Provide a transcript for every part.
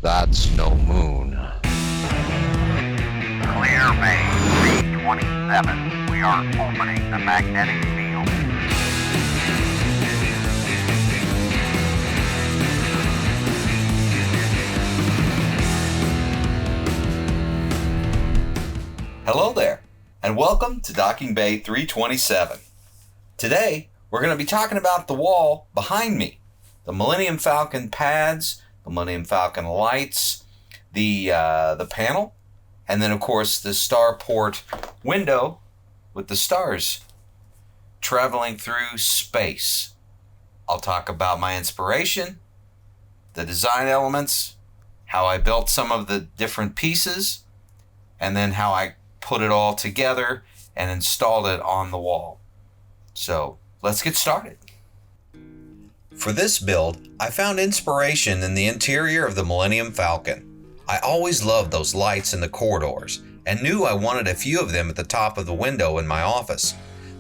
That's no moon. Clear Bay 327. We are opening the magnetic field. Hello there, and welcome to Docking Bay 327. Today, we're going to be talking about the wall behind me, the Millennium Falcon pads, the Millennium Falcon lights, the panel, and then of course the starport window with the stars traveling through space. I'll talk about my inspiration, the design elements, how I built some of the different pieces, and then how I put it all together and installed it on the wall. So let's get started. For this build, I found inspiration in the interior of the Millennium Falcon. I always loved those lights in the corridors and knew I wanted a few of them at the top of the window in my office,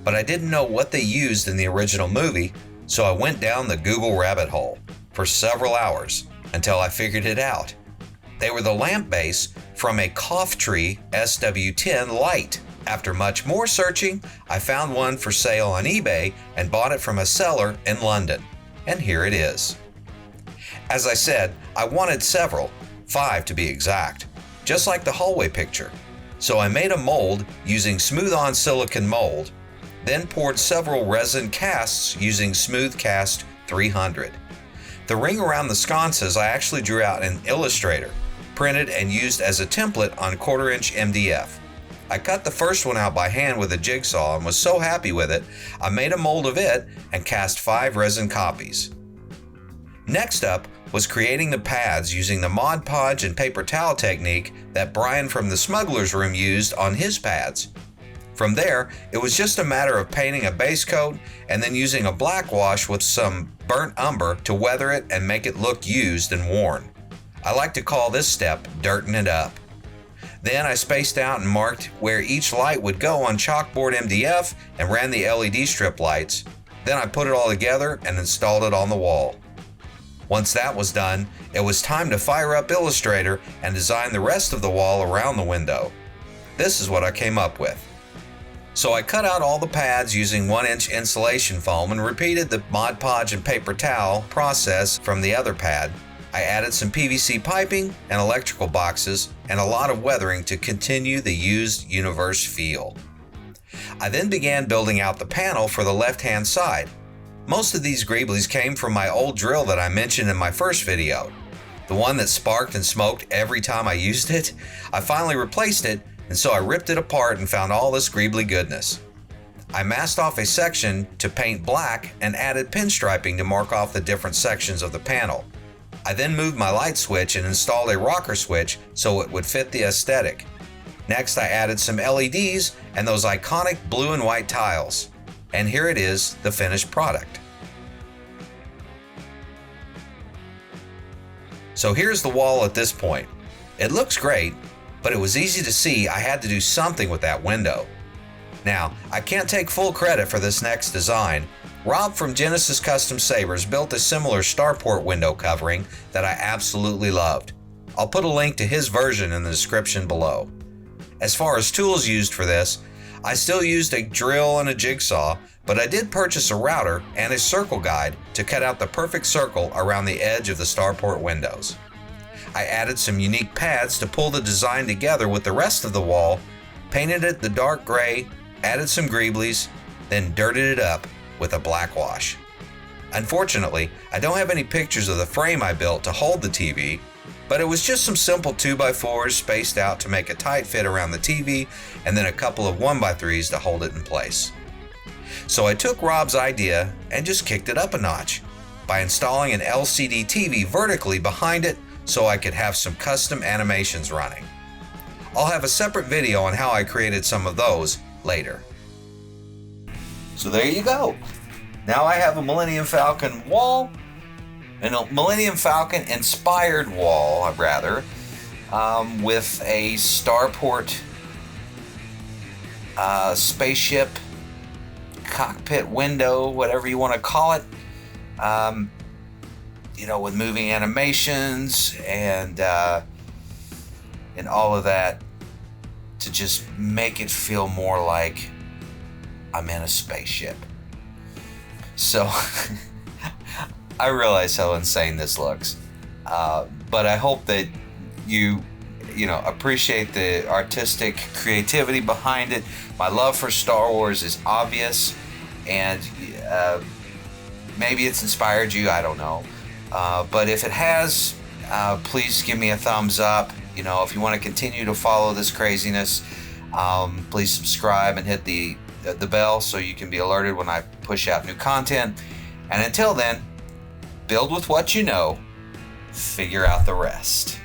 but I didn't know what they used in the original movie, so I went down the Google rabbit hole for several hours until I figured it out. They were the lamp base from a Cough Tree SW10 light. After much more searching, I found one for sale on eBay and bought it from a seller in London. And here it is. As I said, I wanted several, 5 to be exact, just like the hallway picture. So I made a mold using smooth-on silicone mold, then poured several resin casts using Smooth Cast 300. The ring around the sconces I actually drew out in Illustrator, printed and used as a template on 1/4" MDF. I cut the first one out by hand with a jigsaw and was so happy with it, I made a mold of it and cast 5 resin copies. Next up was creating the pads using the Mod Podge and paper towel technique that Brian from the Smuggler's Room used on his pads. From there, it was just a matter of painting a base coat and then using a black wash with some burnt umber to weather it and make it look used and worn. I like to call this step dirting it up. Then I spaced out and marked where each light would go on chalkboard MDF and ran the LED strip lights. Then I put it all together and installed it on the wall. Once that was done, it was time to fire up Illustrator and design the rest of the wall around the window. This is what I came up with. So I cut out all the pads using 1" insulation foam and repeated the Mod Podge and paper towel process from the other pad. I added some PVC piping and electrical boxes and a lot of weathering to continue the used universe feel. I then began building out the panel for the left-hand side. Most of these greeblies came from my old drill that I mentioned in my first video. The one that sparked and smoked every time I used it. I finally replaced it, and so I ripped it apart and found all this greebly goodness. I masked off a section to paint black and added pinstriping to mark off the different sections of the panel. I then moved my light switch and installed a rocker switch so it would fit the aesthetic. Next, I added some LEDs and those iconic blue and white tiles. And here it is, the finished product. So here's the wall at this point. It looks great, but it was easy to see I had to do something with that window. Now, I can't take full credit for this next design. Rob from Genesis Custom Sabers built a similar starport window covering that I absolutely loved. I'll put a link to his version in the description below. As far as tools used for this, I still used a drill and a jigsaw, but I did purchase a router and a circle guide to cut out the perfect circle around the edge of the starport windows. I added some unique pads to pull the design together with the rest of the wall, painted it the dark gray, added some greeblies, then dirted it up with a black wash. Unfortunately, I don't have any pictures of the frame I built to hold the TV, but it was just some simple 2x4s spaced out to make a tight fit around the TV and then a couple of 1x3s to hold it in place. So I took Rob's idea and just kicked it up a notch by installing an LCD TV vertically behind it so I could have some custom animations running. I'll have a separate video on how I created some of those later. So there you go. Now I have a Millennium Falcon wall, and a Millennium Falcon inspired wall, with a starport spaceship cockpit window, whatever you want to call it. with moving animations and all of that, to just make it feel more like I'm in a spaceship. So I realize how insane this looks, but I hope that you appreciate the artistic creativity behind it. My love for Star Wars is obvious, and maybe it's inspired you, I don't know. But if it has, please give me a thumbs up. If you want to continue to follow this craziness, please subscribe and hit the bell so you can be alerted when I push out new content. And until then, build with what you know, figure out the rest.